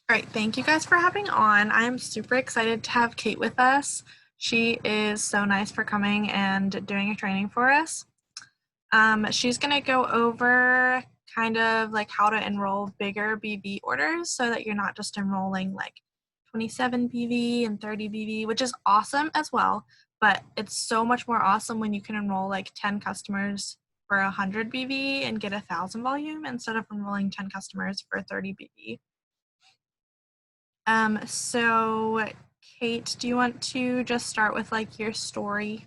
All right, thank you guys for having on. I'm super excited to have Kate with us. She is so nice for coming and doing a training for us. She's going to go over kind of like how to enroll bigger BV orders so that you're not just enrolling like 27 BV and 30 BV, which is awesome as well. But it's so much more awesome when you can enroll like 10 customers for 100 BV and get 1,000 volume instead of enrolling 10 customers for 30 BV. So Kate, do you want to just start with like your story?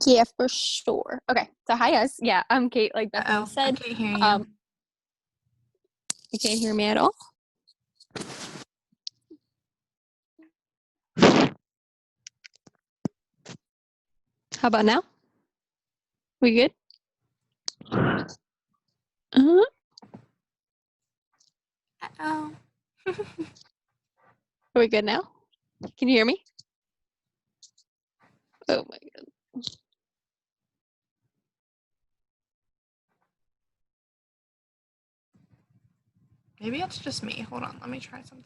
Yeah, for sure. Okay, so hi guys. Yeah, I'm Kate, like Bethany Uh-oh, I said. can't hear you. Um, you can't hear me at all? How about now? We good? Uh-huh. Uh-oh. Are we good now? Can you hear me? Oh my god. Maybe it's just me. Hold on, let me try something.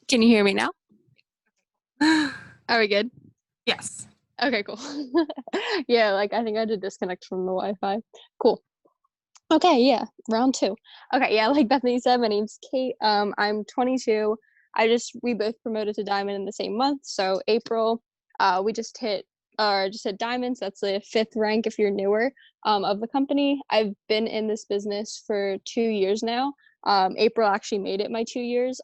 Can you hear me now? Are we good? Yes. Okay, cool. Yeah, like I think I had to disconnect from the Wi-Fi. Cool. Okay, yeah, round two. Okay, yeah, like Bethany said, my name's Kate. I'm 22. We both promoted to diamond in the same month. So April, we just hit diamonds. That's the fifth rank if you're newer, of the company. I've been in this business for 2 years now. April actually made it my 2 years.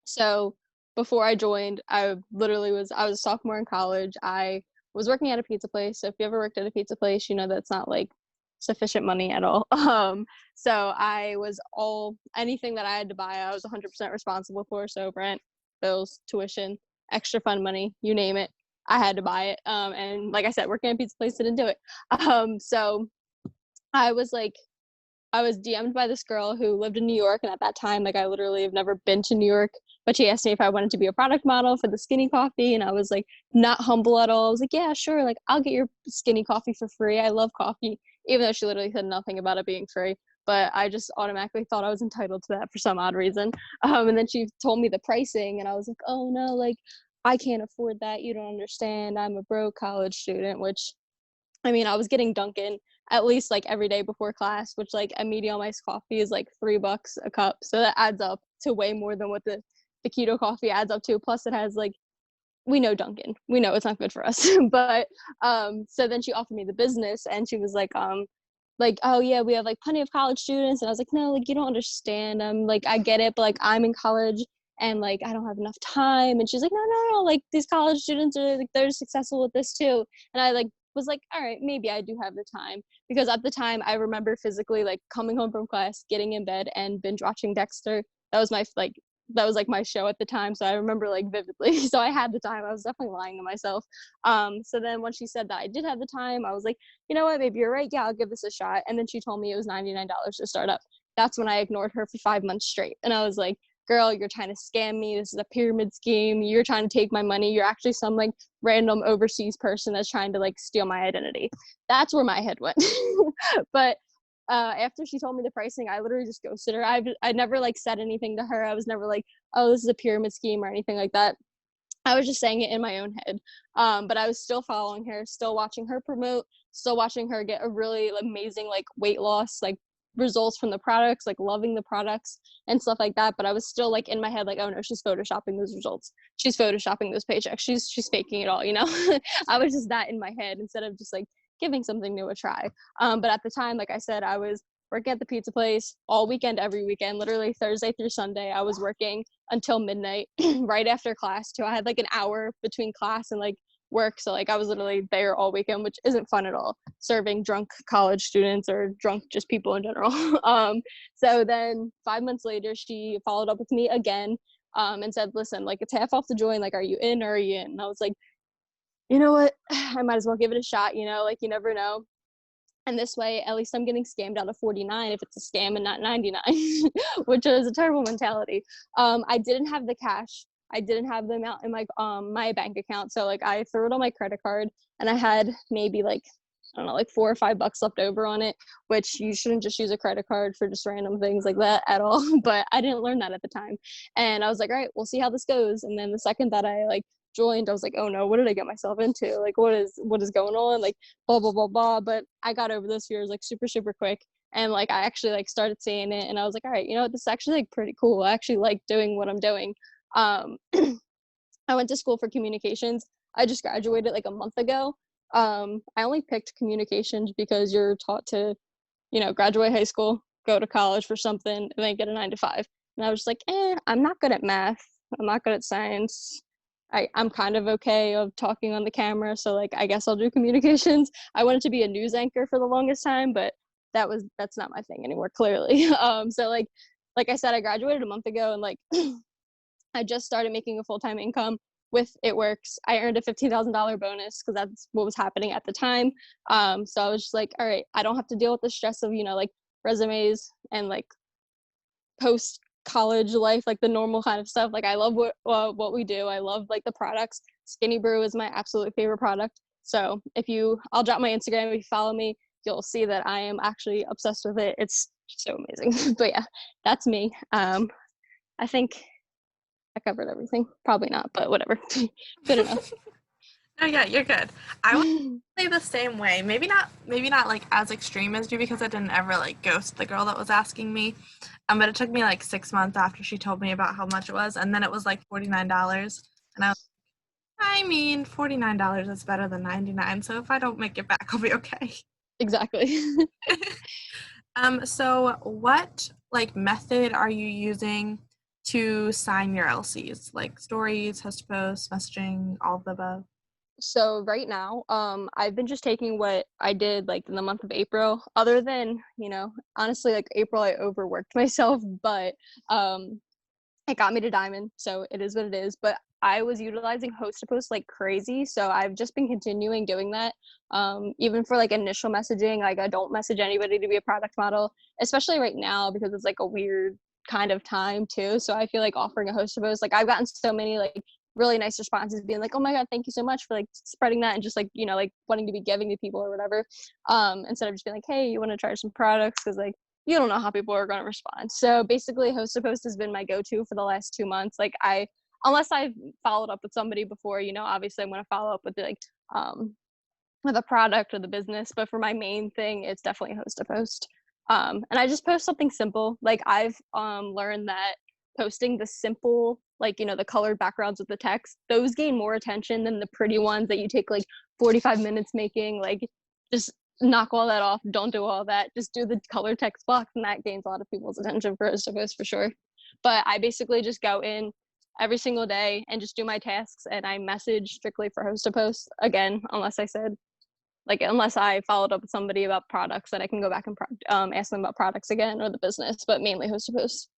So before I joined, I was a sophomore in college. I was working at a pizza place. So if you ever worked at a pizza place, you know that's not like sufficient money at all. So I was all anything that I had to buy, I was 100% responsible for. So rent, bills, tuition, extra fund money, you name it, I had to buy it. And like I said, working at a pizza place didn't do it. So I was like I was DM'd by this girl who lived in New York, and at that time, like I literally have never been to New York. But she asked me if I wanted to be a product model for the skinny coffee, and I was like, not humble at all. I was like, yeah, sure, like I'll get your skinny coffee for free. I love coffee, even though she literally said nothing about it being free. But I just automatically thought I was entitled to that for some odd reason. And then she told me the pricing, and I was like, oh no, like I can't afford that. You don't understand. I'm a broke college student, which I mean, I was getting Dunkin' at least like every day before class, which like a medium iced coffee is like $3 a cup. So that adds up to way more than what the keto coffee adds up to. Plus it has like we know Dunkin'. We know it's not good for us. But so then she offered me the business and she was like, oh yeah, we have like plenty of college students. And I was like, no, like you don't understand. I'm like, I get it, but like I'm in college and like I don't have enough time. And she's like, no, like these college students are like they're successful with this too. And I like was like, all right, maybe I do have the time. Because at the time I remember physically like coming home from class, getting in bed and binge watching Dexter. That was like my show at the time, so I remember like vividly. So I had the time. I was definitely lying to myself. So then when she said that I did have the time, I was like, you know what, maybe you're right. Yeah, I'll give this a shot. And then she told me it was $99 to start up. That's when I ignored her for 5 months straight, and I was like, girl, you're trying to scam me. This is a pyramid scheme. You're trying to take my money. You're actually some like random overseas person that's trying to like steal my identity. That's where my head went. But after she told me the pricing, I literally just ghosted her. I never like said anything to her. I was never like, oh, this is a pyramid scheme or anything like that. I was just saying it in my own head. But I was still following her, still watching her promote, still watching her get a really amazing like weight loss, like results from the products, like loving the products and stuff like that. But I was still like in my head, like, oh no, she's photoshopping those results. She's photoshopping those paychecks. She's faking it all, you know? I was just that in my head instead of just like giving something new a try. But at the time, like I said, I was working at the pizza place all weekend, every weekend, literally Thursday through Sunday. I was working until midnight right after class too. I had like an hour between class and like work. So like I was literally there all weekend, which isn't fun at all, serving drunk college students or drunk just people in general. So then 5 months later, she followed up with me again, and said, listen, like it's half off the join. Like, are you in or are you in? And I was like, you know what? I might as well give it a shot, like you never know. And this way, at least I'm getting scammed out of 49 if it's a scam and not 99, which is a terrible mentality. I didn't have the cash. I didn't have the amount in my bank account. So like I threw it on my credit card and I had maybe like, I don't know, like $4 or $5 left over on it, which you shouldn't just use a credit card for just random things like that at all. But I didn't learn that at the time. And I was like, all right, we'll see how this goes. And then the second that I like joined, I was like, oh no, what did I get myself into? Like what is going on? Like blah blah blah blah. But I got over those fears like super quick. And like I actually like started seeing it and I was like, all right, you know what, this is actually like pretty cool. I actually like doing what I'm doing. Um I went to school for communications. I just graduated like a month ago. I only picked communications because you're taught to, graduate high school, go to college for something, and then get a 9 to 5. And I was just like, I'm not good at math. I'm not good at science. I'm kind of okay of talking on the camera, so like I guess I'll do communications. I wanted to be a news anchor for the longest time, but that's not my thing anymore, clearly. So like I said, I graduated a month ago, and like I just started making a full-time income with It Works. I earned a $15,000 bonus because that's what was happening at the time. So I was just like, all right, I don't have to deal with the stress of, like resumes and like post college life, like the normal kind of stuff. Like I love what we do. I love like the products. Skinny Brew is my absolute favorite product. So I'll drop my Instagram. If you follow me, you'll see that I am actually obsessed with it. It's so amazing. But yeah, that's me. I think I covered everything. Probably not, but whatever. Good enough. No, yeah, you're good. I would say the same way. Maybe not like as extreme as you because I didn't ever like ghost the girl that was asking me. But it took me like 6 months after she told me about how much it was, and then it was like $49. And I mean, $49 is better than 99. So if I don't make it back, I'll be okay. Exactly. So what like method are you using to sign your LCs? Like stories, host to post, messaging, all of the above? So right now, I've been just taking what I did like in the month of April. Other than, honestly, like April, I overworked myself, but it got me to diamond, so it is what it is. But I was utilizing host to post like crazy, so I've just been continuing doing that. Even for like initial messaging, like I don't message anybody to be a product model, especially right now because it's like a weird kind of time too. So I feel like offering a host to post, like I've gotten so many like really nice responses being like, oh my god, thank you so much for like spreading that and just like like wanting to be giving to people or whatever, instead of just being like, hey, you want to try some products, because like you don't know how people are going to respond. So basically host to post has been my go-to for the last 2 months. Like unless I've followed up with somebody before, obviously I'm going to follow up with like with a product or the business, but for my main thing it's definitely host to post. And I just post something simple. Like I've learned that posting the simple, like the colored backgrounds with the text, those gain more attention than the pretty ones that you take like 45 minutes making. Like just knock all that off. Don't do all that. Just do the color text box, and that gains a lot of people's attention for host to post for sure. But I basically just go in every single day and just do my tasks, and I message strictly for host to post again, unless I followed up with somebody about products that I can go back and ask them about products again or the business, but mainly host to post.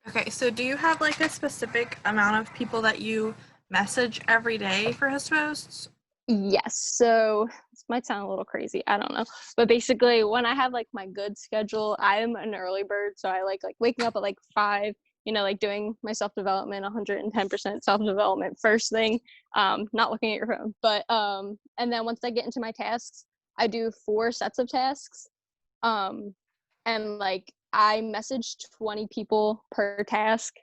Okay, so do you have like a specific amount of people that you message every day for host posts? Yes. So this might sound a little crazy. I don't know. But basically when I have like my good schedule, I am an early bird. So I like waking up at like 5, like doing my self-development, 110% self-development first thing, not looking at your phone. But and then once I get into my tasks, I do 4 sets of tasks. And like I message 20 people per task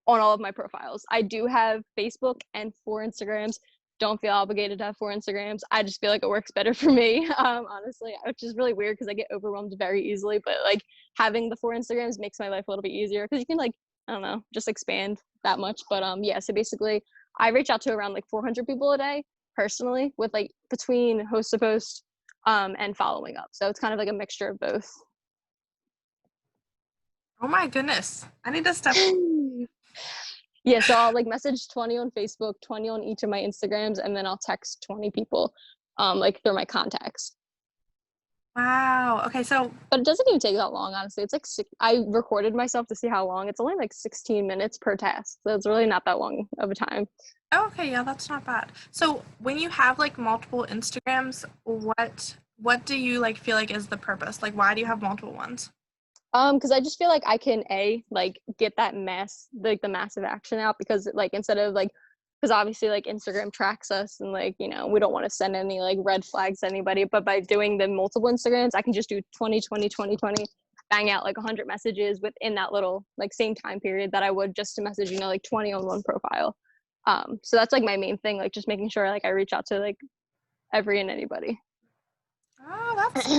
on all of my profiles. I do have Facebook and 4 Instagrams. Don't feel obligated to have 4 Instagrams. I just feel like it works better for me, honestly, which is really weird because I get overwhelmed very easily. But like having the 4 Instagrams makes my life a little bit easier because you can like, I don't know, just expand that much. But yeah, so basically I reach out to around like 400 people a day personally, with like between host to post and following up. So it's kind of like a mixture of both. Oh my goodness. I need to step. Yeah, so I'll like message 20 on Facebook, 20 on each of my Instagrams, and then I'll text 20 people like through my contacts. Wow. Okay, so But it doesn't even take that long, honestly. It's like I recorded myself to see how long. It's only like 16 minutes per task. So it's really not that long of a time. oh, okay, yeah, that's not bad. So when you have like multiple Instagrams, what What do you like feel like is the purpose? Like, why do you have multiple ones? Because I just feel like I can like get that the massive action out because like instead of like because obviously like Instagram tracks us and like we don't want to send any like red flags to anybody, but by doing the multiple Instagrams, I can just do 20, 20, 20, 20, bang out like 100 messages within that little like same time period that I would just to message like 20 on one profile. So that's like my main thing, like just making sure like I reach out to like every and anybody. Oh, that's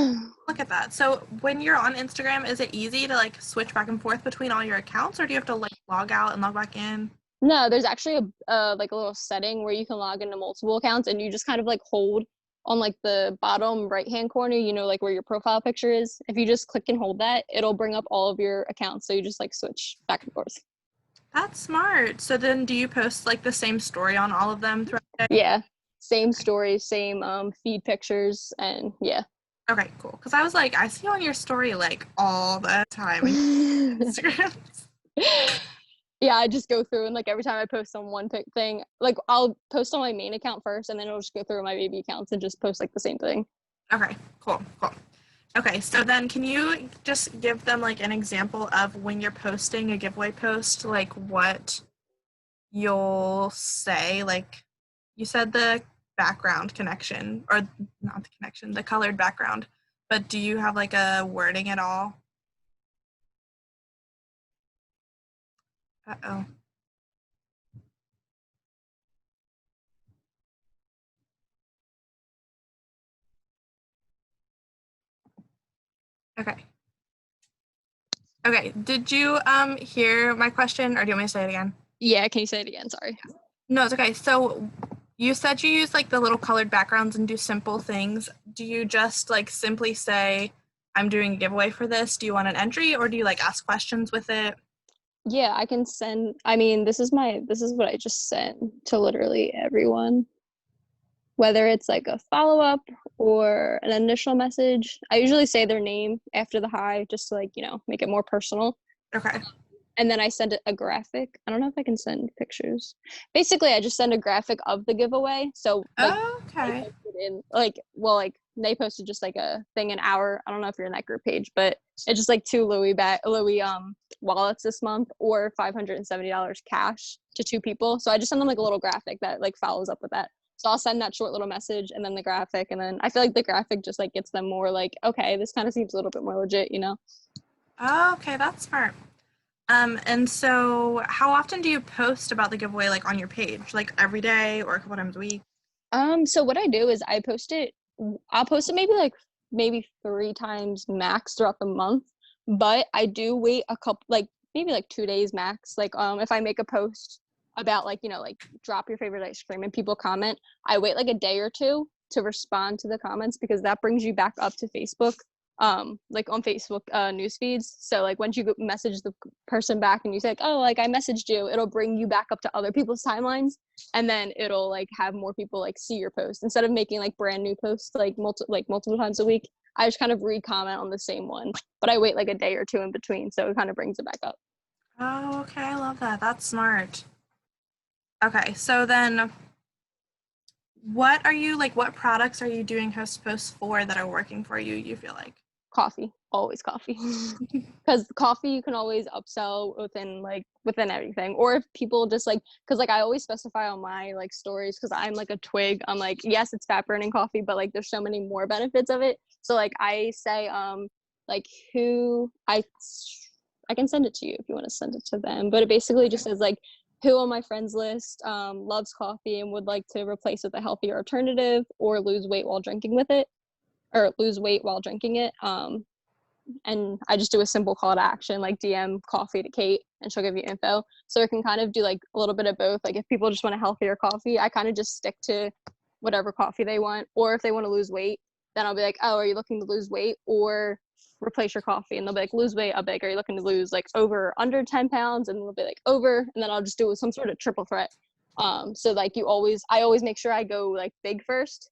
look at that. So when you're on Instagram, is it easy to like switch back and forth between all your accounts, or do you have to like log out and log back in? No, there's actually a like a little setting where you can log into multiple accounts and you just kind of like hold on like the bottom right hand corner, like where your profile picture is. If you just click and hold that, it'll bring up all of your accounts. So you just like switch back and forth. That's smart. So then do you post like the same story on all of them throughout the day? Yeah. Same stories, same feed pictures, and yeah. Okay, cool. Because I was like, I see you on your story like all the time in Instagrams. Yeah, I just go through and like every time I post on one thing, like I'll post on my main account first and then it'll just go through my baby accounts and just post like the same thing. Okay, cool, cool. Okay, so then can you just give them like an example of when you're posting a giveaway post, like what you'll say? Like you said the background connection, or not the connection, the colored background, but do you have like a wording at all? Uh-oh. Okay. Okay, did you hear my question, or do you want me to say it again? Yeah, can you say it again? Sorry. No, it's okay. So you said you use like the little colored backgrounds and do simple things. Do you just like simply say, I'm doing a giveaway for this? Do you want an entry, or do you like ask questions with it? Yeah, I can send. I mean, this is what I just sent to literally everyone, whether it's like a follow up or an initial message. I usually say their name after the hi just to like, make it more personal. Okay. And then I send it a graphic. I don't know if I can send pictures. Basically, I just send a graphic of the giveaway. So like they Okay. posted in like they posted just like a thing an hour. I don't know if you're in that group page, but it's just like two Louis wallets this month or $570 cash to two people. So I just send them like a little graphic that like follows up with that. So I'll send that short little message and then the graphic, and then I feel like the graphic just like gets them more like, okay, this kind of seems a little bit more legit. Okay, that's smart. And so how often do you post about the giveaway like on your page? Like every day or a couple times a week? So what I do is I'll post it maybe 3 times max throughout the month, but I do wait a couple like maybe like 2 days max. Like if I make a post about like, like drop your favorite ice cream and people comment, I wait like a day or two to respond to the comments because that brings you back up to Facebook. Like on Facebook news feeds. So like once you message the person back and you say like, oh, like I messaged you, it'll bring you back up to other people's timelines, and then it'll like have more people like see your post instead of making like brand new posts like multiple times a week. I just kind of re-comment on the same one, but I wait like a day or two in between, so it kind of brings it back up. Oh, okay, I love that. That's smart. Okay, so then what products are you doing host posts for that are working for you, you feel like? Coffee, always coffee. Because coffee you can always upsell within everything, or if people just like because like I always specify on my like stories because I'm like a twig, I'm like, yes, it's fat burning coffee, but like there's so many more benefits of it. So like I say like who I can send it to you if you want to send it to them, but it basically just says like who on my friends list loves coffee and would like to replace with a healthier alternative or lose weight while drinking with it, or lose weight while drinking it. And I just do a simple call to action, like DM coffee to Kate, and she'll give you info. So it can kind of do like a little bit of both. Like if people just want a healthier coffee, I kind of just stick to whatever coffee they want. Or if they want to lose weight, then I'll be like, oh, are you looking to lose weight or replace your coffee? And they'll be like, lose weight. I'll be like, are you looking to lose like over or under 10 pounds? And they'll be like, over. And then I'll just do some sort of triple threat. So like I always make sure I go like big first,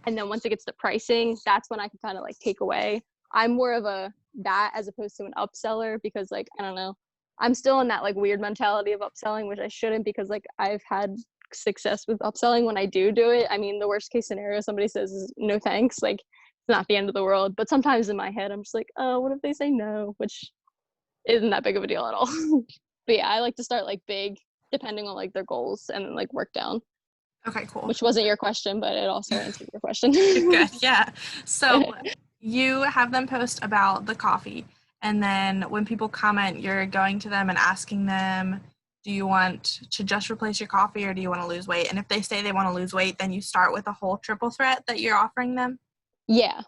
and then once it gets to pricing, that's when I can kind of like take away. I'm more of a that as opposed to an upseller because like I don't know, I'm still in that like weird mentality of upselling, which I shouldn't because like I've had success with upselling when I do it. I mean, the worst case scenario somebody says is no thanks. Like not the end of the world. But sometimes in my head, I'm just like, oh, what if they say no? Which isn't that big of a deal at all. But yeah, I like to start like big, depending on like their goals, and then like work down. Okay, cool. Which wasn't your question, but it also answered your question. Good. Yeah. So you have them post about the coffee, and then when people comment, you're going to them and asking them, do you want to just replace your coffee or do you want to lose weight? And if they say they want to lose weight, then you start with a whole triple threat that you're offering them. Yeah.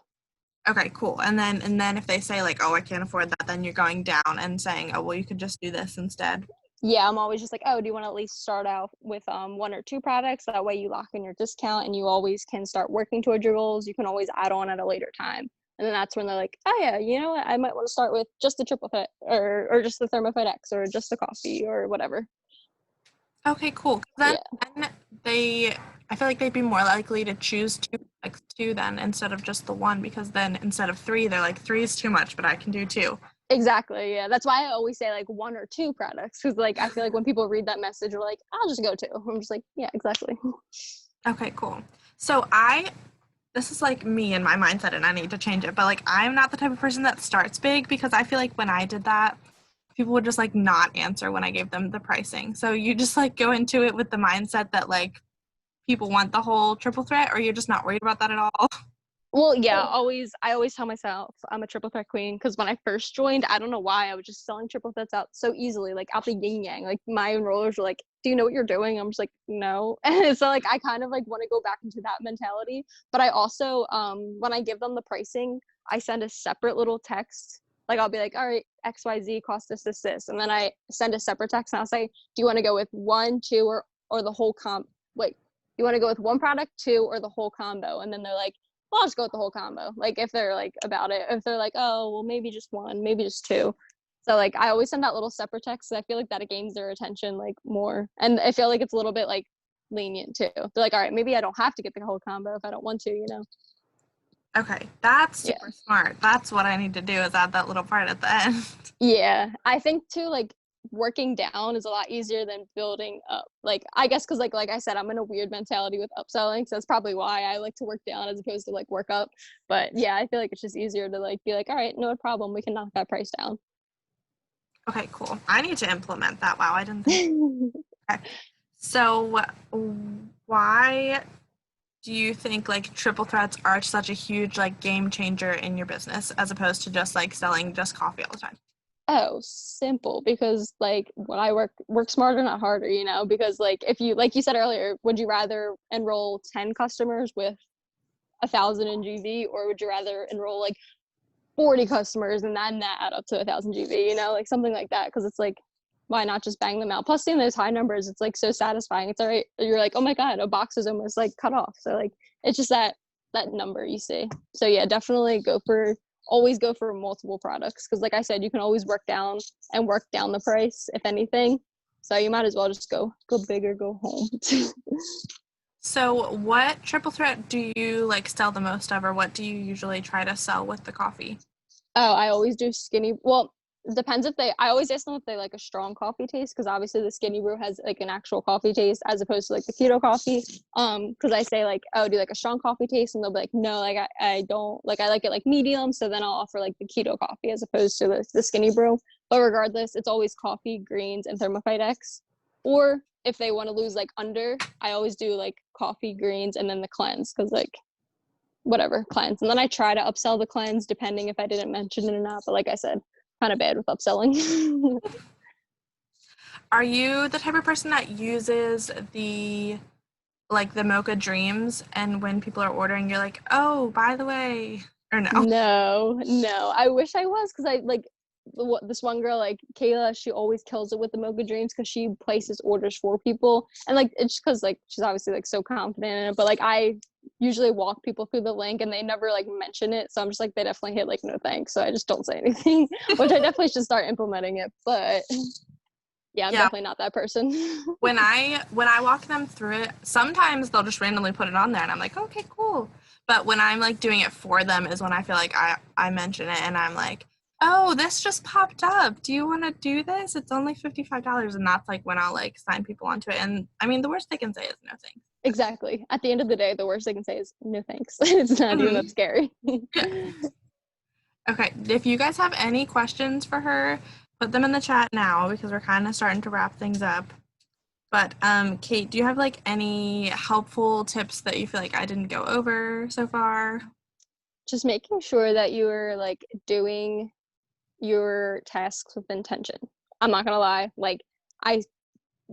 Okay, cool. And then if they say like, oh, I can't afford that, then you're going down and saying, oh, well, you could just do this instead. Yeah, I'm always just like, oh, do you want to at least start out with one or two products? That way you lock in your discount and you always can start working towards your goals. You can always add on at a later time. And then that's when they're like, oh yeah, you know what? I might want to start with just the triple fit or just the thermofite X or just the coffee or whatever. Okay, cool. Yeah. Then they, I feel like they'd be more likely to choose two, like two then instead of just the one, because then instead of three, they're like, three is too much, but I can do two. Exactly. Yeah. That's why I always say like one or two products. Cause like I feel like when people read that message, they're like, I'll just go two. I'm just like, yeah, exactly. Okay, cool. So this is like me and my mindset, and I need to change it, but like I'm not the type of person that starts big because I feel like when I did that, people would just like not answer when I gave them the pricing. So you just like go into it with the mindset that like people want the whole triple threat, or you're just not worried about that at all. Well, yeah, I always tell myself I'm a triple threat queen because when I first joined, I don't know why I was just selling triple threats out so easily, like out the yin yang. Like my enrollers were like, "Do you know what you're doing?" I'm just like, "No." And so like I kind of like want to go back into that mentality. But I also when I give them the pricing, I send a separate little text. Like I'll be like, "All right, XYZ cost this," and then I send a separate text and I'll say, "Do you want to go with one, two, or the whole comp? Like, you want to go with one product, two, or the whole combo?" And then they're like, well, I'll just go with the whole combo. Like if they're like about it, if they're like, oh, well, maybe just one, maybe just two. So like I always send out little separate texts. I feel like that it gains their attention like more, and I feel like it's a little bit like lenient too. They're like, all right, maybe I don't have to get the whole combo if I don't want to, you know? Okay, that's Yeah, super smart. That's what I need to do is add that little part at the end. yeah. I think too, like working down is a lot easier than building up. Like I guess because like I said, I'm in a weird mentality with upselling, so that's probably why I like to work down as opposed to like work up. But yeah, I feel like it's just easier to like be like, all right, no problem, we can knock that price down. Okay, cool. I need to implement that. Wow, I didn't think. Okay. So why do you think like triple threats are such a huge like game changer in your business as opposed to just like selling just coffee all the time? Oh, simple because like when I work smarter, not harder, you know, because like if you like you said earlier, would you rather enroll 10 customers with 1,000 in GV, or would you rather enroll like 40 customers and then that add up to 1,000 GV, you know, like something like that? Because it's like, why not just bang them out? Plus, seeing those high numbers, it's like so satisfying. It's all right. You're like, oh my god, a box is almost like cut off. So like, it's just that number you see. So yeah, definitely always go for multiple products because, like I said, you can always work down the price if anything. So you might as well just go big or go home. So what triple threat do you like sell the most of, or what do you usually try to sell with the coffee? Oh, I always do skinny. Well, it depends if I always ask them if they like a strong coffee taste because obviously the skinny brew has like an actual coffee taste as opposed to like the keto coffee. Because I say like, oh, do you like a strong coffee taste? And they'll be like, no, like I don't like I like it like medium. So then I'll offer like the keto coffee as opposed to the skinny brew. But regardless, it's always coffee, greens, and thermophyte X. Or if they want to lose like under, I always do like coffee, greens, and then the cleanse because like whatever cleanse. And then I try to upsell the cleanse depending if I didn't mention it or not. But like I said, kind of bad with upselling. Are you the type of person that uses the mocha dreams and when people are ordering you're like, "Oh, by the way," or no? No. I wish I was because I like this one girl, like Kayla, she always kills it with the mocha dreams because she places orders for people. And like it's because like she's obviously like so confident in it. But like I usually walk people through the link and they never like mention it. So I'm just like, they definitely hit like no thanks. So I just don't say anything, which I definitely should start implementing it. But yeah, I'm Yeah, definitely not that person. when I walk them through it, sometimes they'll just randomly put it on there and I'm like, "Okay, cool." But when I'm like doing it for them is when I feel like I mention it and I'm like, "Oh, this just popped up. Do you want to do this? It's only $55." And that's like when I'll like sign people onto it. And I mean, the worst they can say is no thanks. Exactly. At the end of the day, the worst they can say is no thanks. It's not even that Mhm. scary. Yeah. Okay, if you guys have any questions for her, put them in the chat now because we're kind of starting to wrap things up. But Kate, do you have like any helpful tips that you feel like I didn't go over so far? Just making sure that you're like doing your tasks with intention. I'm not gonna lie, like I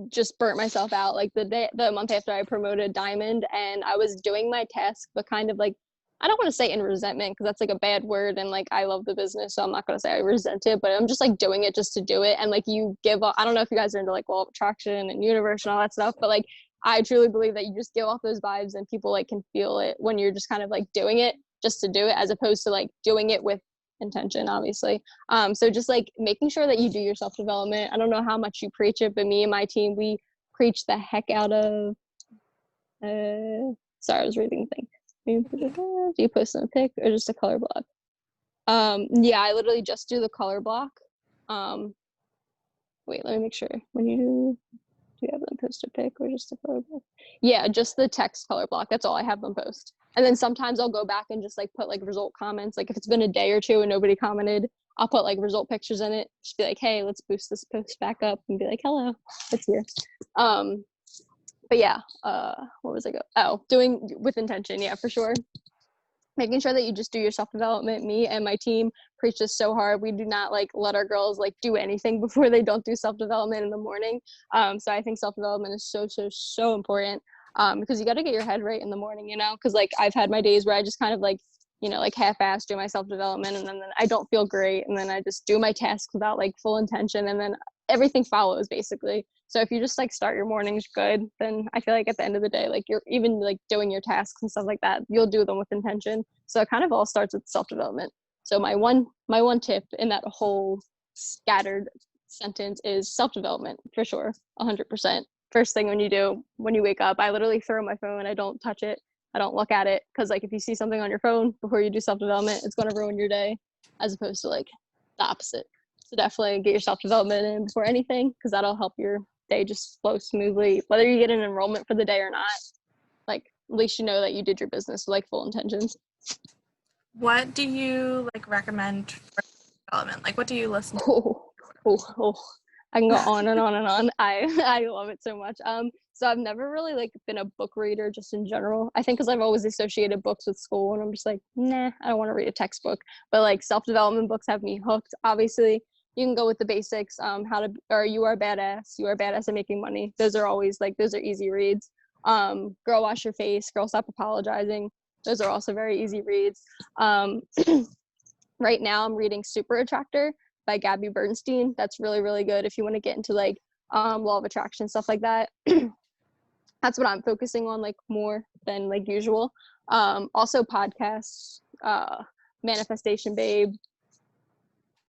just burnt myself out like the month after I promoted diamond, and I was doing my task but kind of like, I don't want to say in resentment because that's like a bad word, and like I love the business, so I'm not going to say I resent it, but I'm just like doing it just to do it. And like you give up, I don't know if you guys are into like law of attraction and universe and all that stuff, but like I truly believe that you just give off those vibes and people like can feel it when you're just kind of like doing it just to do it, as opposed to like doing it with intention, obviously. So just like making sure that you do your self development. I don't know how much you preach it, but me and my team, we preach the heck out of. Sorry, I was reading the thing. Do you post a pic or just a color block? Yeah, I literally just do the color block. Wait, let me make sure. When you do you have them post a pic or just a color block? Yeah, just the text color block. That's all I have them post. And then sometimes I'll go back and just like put like result comments. Like if it's been a day or two and nobody commented, I'll put like result pictures in it. Just be like, hey, let's boost this post back up and be like, hello, it's here. Um, but yeah, what was I go? Oh, doing with intention. Yeah, for sure. Making sure that you just do your self-development. Me and my team preach this so hard. We do not like let our girls like do anything before they don't do self-development in the morning. So I think self-development is so important, because you got to get your head right in the morning, you know, because like I've had my days where I just kind of like, you know, like half-assed do my self-development, and then I don't feel great, and then I just do my tasks without like full intention, and then everything follows basically. So if you just like start your mornings good, then I feel like at the end of the day, like you're even like doing your tasks and stuff like that, you'll do them with intention. So it kind of all starts with self-development. So my one tip in that whole scattered sentence is self-development for sure, 100%. First thing when you do, when you wake up, I literally throw my phone. I don't touch it. I don't look at it, because like if you see something on your phone before you do self-development, it's going to ruin your day, as opposed to like the opposite. So definitely get your self-development in before anything, because that'll help your day just flow smoothly, whether you get an enrollment for the day or not. Like at least you know that you did your business with like full intentions. What do you like recommend for development? Like, what do you listen to? Oh, oh, oh. I can go on and on and on. I love it so much. So I've never really like been a book reader just in general. I think because I've always associated books with school, and I'm just like, nah, I don't want to read a textbook. But like self-development books have me hooked. Obviously, you can go with the basics. How to, or You Are Badass. You Are Badass at Making Money. Those are always like, those are easy reads. Girl Wash Your Face. Girl Stop Apologizing. Those are also very easy reads. Um, right now I'm reading Super Attractor by Gabby Bernstein. That's really, really good if you want to get into like law of attraction, stuff like that. That's what I'm focusing on like more than like usual. Also podcasts, Manifestation Babe,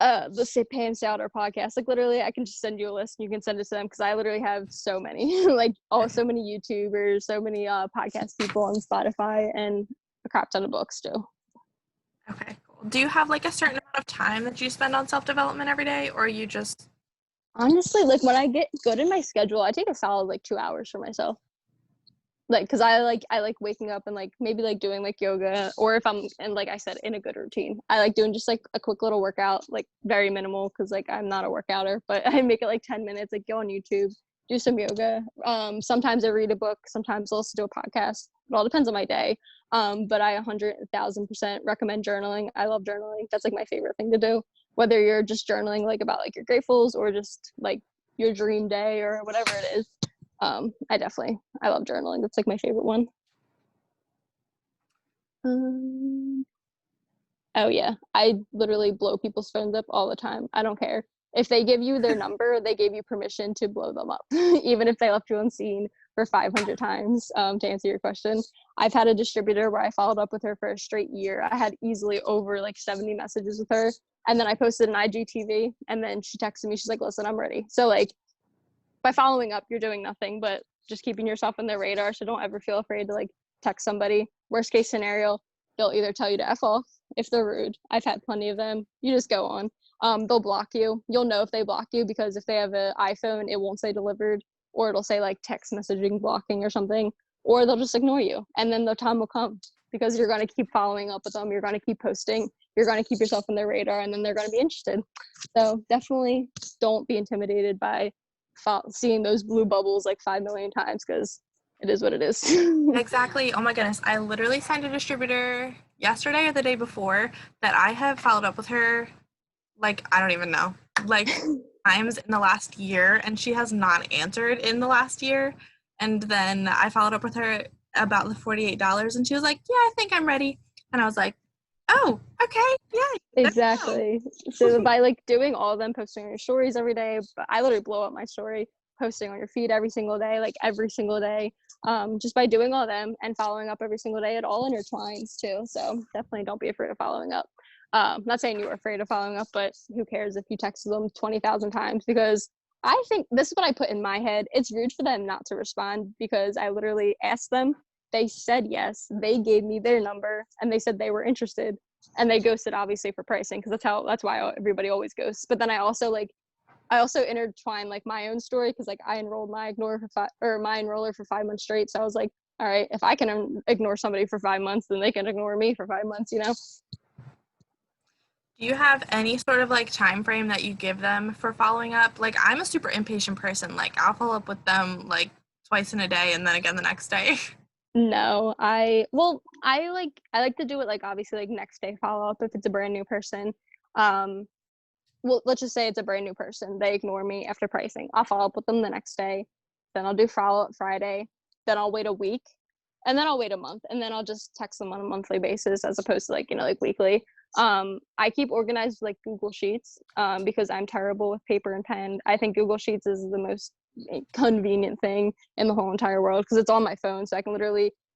the Say Pam Souter podcast. Like literally I can just send you a list and you can send it to them, because I literally have so many like so many YouTubers, so many podcast people on Spotify, and a crap ton of books too. Okay, cool. Do you have like a certain amount of time that you spend on self development every day, or you just Honestly, like when I get good in my schedule, I take a solid like 2 hours for myself. Like, cause I like waking up and like maybe like doing like yoga, or if I'm, and like I said, in a good routine, I like doing just like a quick little workout, like very minimal, cause like I'm not a workouter, but I make it like 10 minutes, like go on YouTube, do some yoga. Sometimes I read a book, sometimes I'll also do a podcast. It all depends on my day. But I 100,000% recommend journaling. I love journaling. That's like my favorite thing to do. Whether you're just journaling like about like your gratefuls, or just like your dream day or whatever it is. I love journaling. That's like my favorite one. Um, oh yeah, I literally blow people's phones up all the time. I don't care if they give you their number, they gave you permission to blow them up, even if they left you unseen for 500 times. To answer your question, I've had a distributor where I followed up with her for a straight year. I had easily over like 70 messages with her, and then I posted an IGTV, and then she texted me. She's like, "Listen, I'm ready." So like, by following up, you're doing nothing but just keeping yourself on their radar. So don't ever feel afraid to like text somebody. Worst case scenario, they'll either tell you to F off if they're rude. I've had plenty of them. You just go on. They'll block you. You'll know if they block you, because if they have an iPhone, it won't say delivered, or it'll say like text messaging blocking or something. or they'll just ignore you, and then the time will come because you're going to keep following up with them, you're going to keep posting, you're going to keep yourself on their radar, and then they're going to be interested. So definitely don't be intimidated by seeing those blue bubbles like 5 million times, because it is what it is. Exactly. Oh my goodness. I literally signed a distributor yesterday or the day before that I have followed up with her, like, I don't even know, like times in the last year, and she has not answered in the last year. And then I followed up with her about the $48, and she was like, "Yeah, I think I'm ready." And I was like, "Oh, okay. Yeah, there you go." Exactly. So by like doing all of them, posting on your stories every day, but I literally blow up my story, posting on your feed every single day, like every single day. Just by doing all of them and following up every single day, it all intertwines too. So definitely don't be afraid of following up. Not saying you were afraid of following up, but who cares if you text them 20,000 times? Because I think this is what I put in my head. It's rude for them not to respond because I literally asked them. They said yes. They gave me their number and they said they were interested, and they ghosted obviously for pricing, because that's why everybody always ghosts. But then I also intertwine like my own story, because like I enrolled my my enroller for 5 months straight. So I was like, all right, if I can ignore somebody for 5 months, then they can ignore me for 5 months, you know? Do you have any sort of like time frame that you give them for following up? Like, I'm a super impatient person. Like, I'll follow up with them like twice in a day and then again the next day. No, I like to do it like obviously like next day follow up if it's a brand new person. Um, well, let's just say it's a brand new person. They ignore me after pricing. I'll follow up with them the next day. Then I'll do follow up Friday. Then I'll wait a week. And then I'll wait a month. And then I'll just text them on a monthly basis as opposed to like, like weekly. I keep organized with, like Google Sheets, because I'm terrible with paper and pen. I think Google Sheets is the most convenient thing in the whole entire world because it's on my phone. So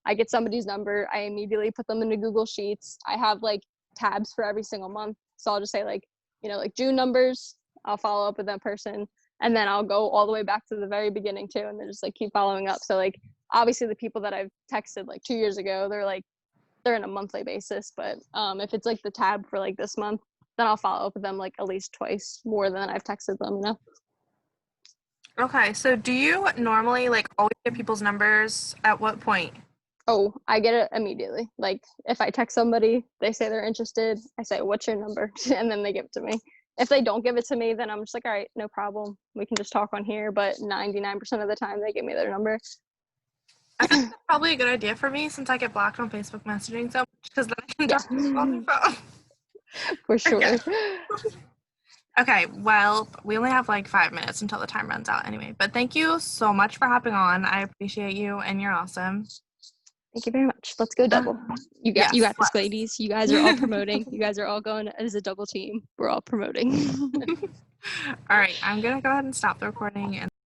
I get somebody's number. I immediately put them into Google Sheets. I have like tabs for every single month. So I'll just say like, like June numbers, I'll follow up with that person. And then I'll go all the way back to the very beginning too. And then just like keep following up. So like, obviously the people that I've texted like 2 years ago, they're in a monthly basis. But if it's like the tab for like this month, then I'll follow up with them like at least twice more than I've texted them. Okay, so do you normally like always get people's numbers at what point? Oh, I get it immediately. Like if I text somebody, they say they're interested, I say, "What's your number?" and then they give it to me. If they don't give it to me, then I'm just like, all right, no problem. We can just talk on here. But 99% of the time, they give me their number. I feel like that's probably a good idea for me since I get blocked on Facebook messaging so much because then I can Yeah, talk to people on the phone. for Okay. sure. Okay, well, we only have like 5 minutes until the time runs out anyway. But thank you so much for hopping on. I appreciate you and you're awesome. Thank you very much. Let's go double. You Yes, got this, ladies. You guys are all promoting. You guys are all going as a double team. We're all promoting. all right, I'm gonna go ahead and stop the recording and